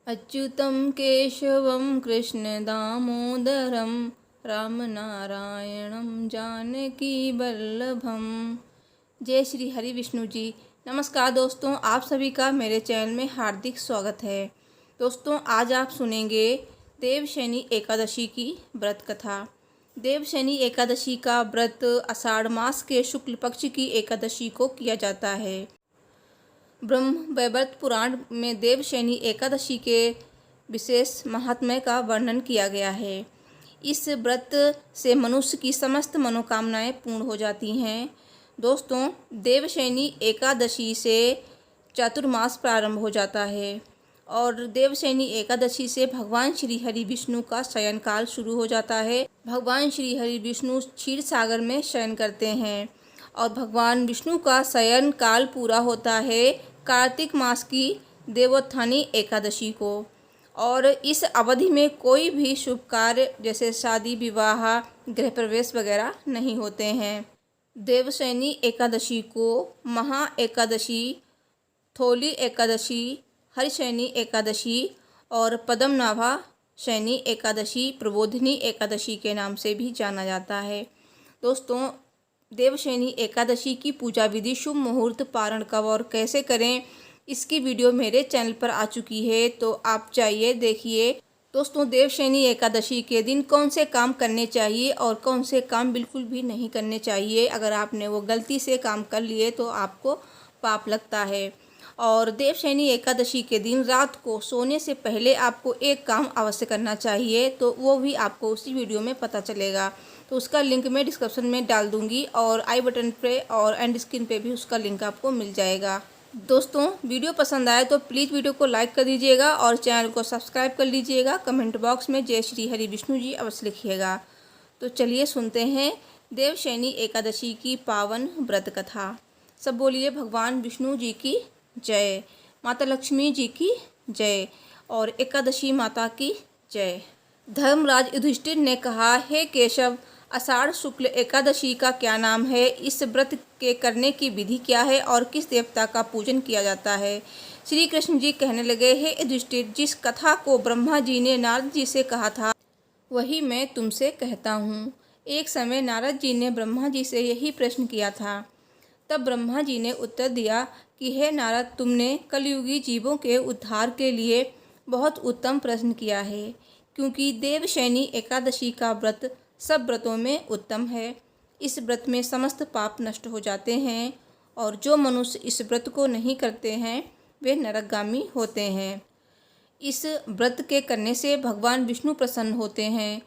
अच्युतं केशवं कृष्णदामोदरं रामनारायणं जानकीवल्लभम। जय श्री हरि विष्णु जी। नमस्कार दोस्तों, आप सभी का मेरे चैनल में हार्दिक स्वागत है। दोस्तों, आज आप सुनेंगे देवशयनी एकादशी की व्रत कथा। देवशयनी एकादशी का व्रत आषाढ़ मास के शुक्ल पक्ष की एकादशी को किया जाता है। ब्रह्म वैवर्त पुराण में देवशयनी एकादशी के विशेष महात्म्य का वर्णन किया गया है। इस व्रत से मनुष्य की समस्त मनोकामनाएं पूर्ण हो जाती हैं। दोस्तों, देवशयनी एकादशी से चातुर्मास प्रारंभ हो जाता है और देवशयनी एकादशी से भगवान श्री हरि विष्णु का शयन काल शुरू हो जाता है। भगवान श्री हरि विष्णु क्षीर सागर में शयन करते हैं और भगवान विष्णु का शयन काल पूरा होता है कार्तिक मास की देवोत्थानी एकादशी को। और इस अवधि में कोई भी शुभ कार्य जैसे शादी, विवाह, गृह प्रवेश वगैरह नहीं होते हैं। देवशयनी एकादशी को महा एकादशी, थोली एकादशी, हरिशयनी एकादशी और पद्मनाभा शयनी एकादशी, प्रबोधिनी एकादशी के नाम से भी जाना जाता है। दोस्तों, देवशयनी एकादशी की पूजा विधि, शुभ मुहूर्त, पारण कब और कैसे करें, इसकी वीडियो मेरे चैनल पर आ चुकी है, तो आप जाइए देखिए। दोस्तों, देवशयनी एकादशी के दिन कौन से काम करने चाहिए और कौन से काम बिल्कुल भी नहीं करने चाहिए। अगर आपने वो गलती से काम कर लिए तो आपको पाप लगता है। और देवशयनी एकादशी के दिन रात को सोने से पहले आपको एक काम अवश्य करना चाहिए, तो वो भी आपको उसी वीडियो में पता चलेगा। तो उसका लिंक मैं डिस्क्रिप्शन में डाल दूंगी और आई बटन पे और एंड स्क्रीन पे भी उसका लिंक आपको मिल जाएगा। दोस्तों, वीडियो पसंद आए तो प्लीज़ वीडियो को लाइक कर दीजिएगा और चैनल को सब्सक्राइब कर लीजिएगा। कमेंट बॉक्स में जय श्री हरि विष्णु जी अवश्य लिखिएगा। तो चलिए सुनते हैं देवशयनी एकादशी की पावन व्रत कथा। सब बोलिए भगवान विष्णु जी की जय, माता लक्ष्मी जी की जय और एकादशी माता की जय। धर्मराज युधिष्ठिर ने कहा, हे केशव, आषाढ़ शुक्ल एकादशी का क्या नाम है? इस व्रत के करने की विधि क्या है और किस देवता का पूजन किया जाता है? श्री कृष्ण जी कहने लगे, हे युधिष्ठिर, जिस कथा को ब्रह्मा जी ने नारद जी से कहा था वही मैं तुमसे कहता हूँ। एक समय नारद जी ने ब्रह्मा जी से यही प्रश्न किया था। तब ब्रह्मा जी ने उत्तर दिया कि हे नारद, तुमने कलयुगी जीवों के उद्धार के लिए बहुत उत्तम प्रश्न किया है, क्योंकि देवशयनी एकादशी का व्रत सब व्रतों में उत्तम है। इस व्रत में समस्त पाप नष्ट हो जाते हैं और जो मनुष्य इस व्रत को नहीं करते हैं वे नरकगामी होते हैं। इस व्रत के करने से भगवान विष्णु प्रसन्न होते हैं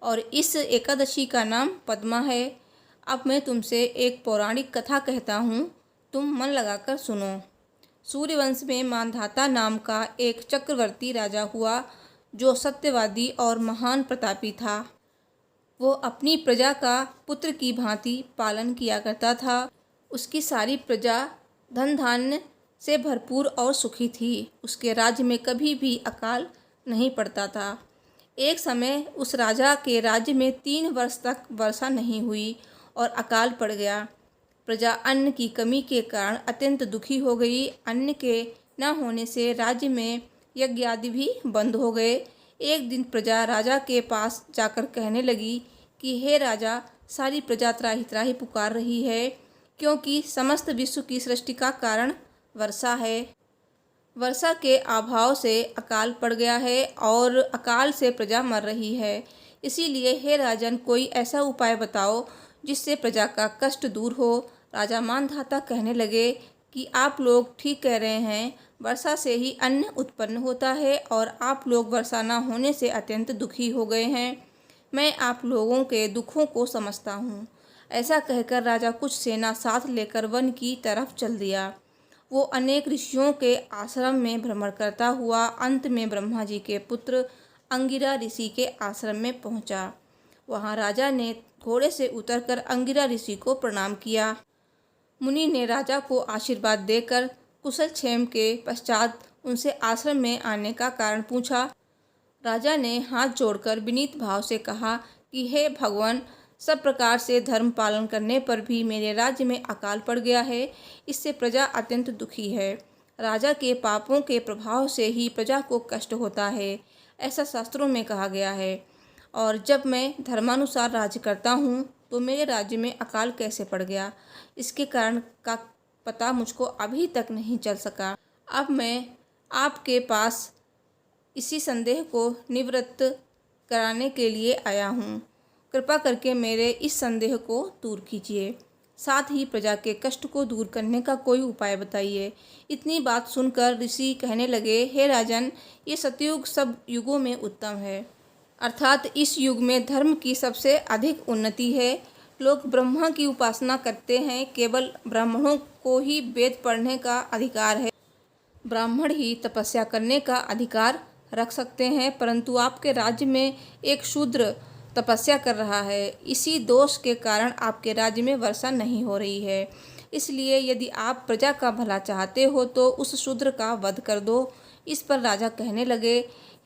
और इस एकादशी का नाम पद्मा है। अब मैं तुमसे एक पौराणिक कथा कहता हूँ, तुम मन लगाकर सुनो। सूर्यवंश में मांधाता नाम का एक चक्रवर्ती राजा हुआ जो सत्यवादी और महान प्रतापी था। वो अपनी प्रजा का पुत्र की भांति पालन किया करता था। उसकी सारी प्रजा धन धान्य से भरपूर और सुखी थी। उसके राज्य में कभी भी अकाल नहीं पड़ता था। एक समय उस राजा के राज्य में 3 वर्ष तक वर्षा नहीं हुई और अकाल पड़ गया। प्रजा अन्न की कमी के कारण अत्यंत दुखी हो गई। अन्न के न होने से राज्य में यज्ञ आदि भी बंद हो गए। एक दिन प्रजा राजा के पास जाकर कहने लगी कि हे राजा, सारी प्रजा त्राहि त्राहि पुकार रही है, क्योंकि समस्त विश्व की सृष्टि का कारण वर्षा है। वर्षा के अभाव से अकाल पड़ गया है और अकाल से प्रजा मर रही है। इसीलिए हे राजन, कोई ऐसा उपाय बताओ जिससे प्रजा का कष्ट दूर हो। राजा मानधाता कहने लगे कि आप लोग ठीक कह रहे हैं, वर्षा से ही अन्न उत्पन्न होता है और आप लोग वर्षा न होने से अत्यंत दुखी हो गए हैं। मैं आप लोगों के दुखों को समझता हूँ। ऐसा कहकर राजा कुछ सेना साथ लेकर वन की तरफ चल दिया। वो अनेक ऋषियों के आश्रम में भ्रमण करता हुआ अंत में ब्रह्मा जी के पुत्र अंगिरा ऋषि के आश्रम में पहुँचा। वहाँ राजा ने घोड़े से उतरकर अंगिरा ऋषि को प्रणाम किया। मुनि ने राजा को आशीर्वाद देकर कुशल क्षेम के पश्चात उनसे आश्रम में आने का कारण पूछा। राजा ने हाथ जोड़कर विनीत भाव से कहा कि हे भगवान, सब प्रकार से धर्म पालन करने पर भी मेरे राज्य में अकाल पड़ गया है। इससे प्रजा अत्यंत दुखी है। राजा के पापों के प्रभाव से ही प्रजा को कष्ट होता है, ऐसा शास्त्रों में कहा गया है। और जब मैं धर्मानुसार राज्य करता हूँ तो मेरे राज्य में अकाल कैसे पड़ गया, इसके कारण का पता मुझको अभी तक नहीं चल सका। अब मैं आपके पास इसी संदेह को निवृत्त कराने के लिए आया हूँ। कृपा करके मेरे इस संदेह को दूर कीजिए, साथ ही प्रजा के कष्ट को दूर करने का कोई उपाय बताइए। इतनी बात सुनकर ऋषि कहने लगे, हे राजन, ये सतयुग सब युगों में उत्तम है, अर्थात इस युग में धर्म की सबसे अधिक उन्नति है। लोग ब्रह्मा की उपासना करते हैं, केवल ब्राह्मणों को ही वेद पढ़ने का अधिकार है, ब्राह्मण ही तपस्या करने का अधिकार रख सकते हैं, परंतु आपके राज्य में एक शूद्र तपस्या कर रहा है। इसी दोष के कारण आपके राज्य में वर्षा नहीं हो रही है। इसलिए यदि आप प्रजा का भला चाहते हो तो उस शूद्र का वध कर दो। इस पर राजा कहने लगे,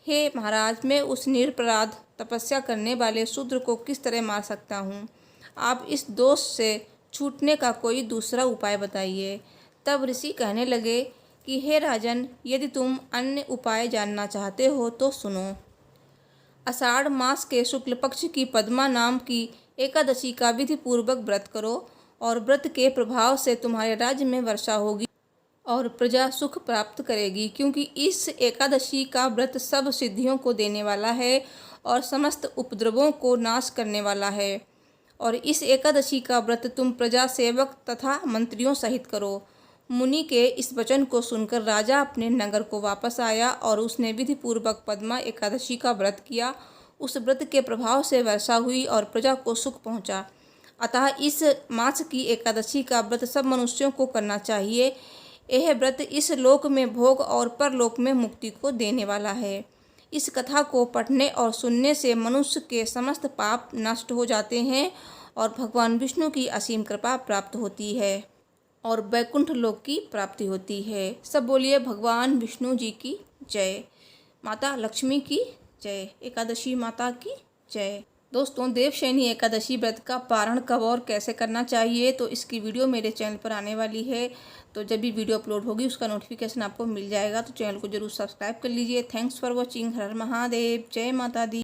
हे महाराज, मैं उस निरपराध तपस्या करने वाले शूद्र को किस तरह मार सकता हूँ? आप इस दोष से छूटने का कोई दूसरा उपाय बताइए। तब ऋषि कहने लगे कि हे राजन, यदि तुम अन्य उपाय जानना चाहते हो तो सुनो। आषाढ़ मास के शुक्ल पक्ष की पद्मा नाम की एकादशी का विधि पूर्वक व्रत करो और व्रत के प्रभाव से तुम्हारे राज्य में वर्षा होगी और प्रजा सुख प्राप्त करेगी, क्योंकि इस एकादशी का व्रत सब सिद्धियों को देने वाला है और समस्त उपद्रवों को नाश करने वाला है। और इस एकादशी का व्रत तुम प्रजा, सेवक तथा मंत्रियों सहित करो। मुनि के इस वचन को सुनकर राजा अपने नगर को वापस आया और उसने विधि पूर्वक पद्मा एकादशी का व्रत किया। उस व्रत के प्रभाव से वर्षा हुई और प्रजा को सुख पहुंचा। अतः इस मास की एकादशी का व्रत सब मनुष्यों को करना चाहिए। यह व्रत इस लोक में भोग और परलोक में मुक्ति को देने वाला है। इस कथा को पढ़ने और सुनने से मनुष्य के समस्त पाप नष्ट हो जाते हैं और भगवान विष्णु की असीम कृपा प्राप्त होती है और वैकुंठ लोक की प्राप्ति होती है। सब बोलिए भगवान विष्णु जी की जय, माता लक्ष्मी की जय, एकादशी माता की जय। दोस्तों, देवशयनी एकादशी व्रत का पारण कब और कैसे करना चाहिए, तो इसकी वीडियो मेरे चैनल पर आने वाली है। तो जब भी वीडियो अपलोड होगी उसका नोटिफिकेशन आपको मिल जाएगा, तो चैनल को जरूर सब्सक्राइब कर लीजिए। Thanks for watching. हर हर महादेव। जय माता दी।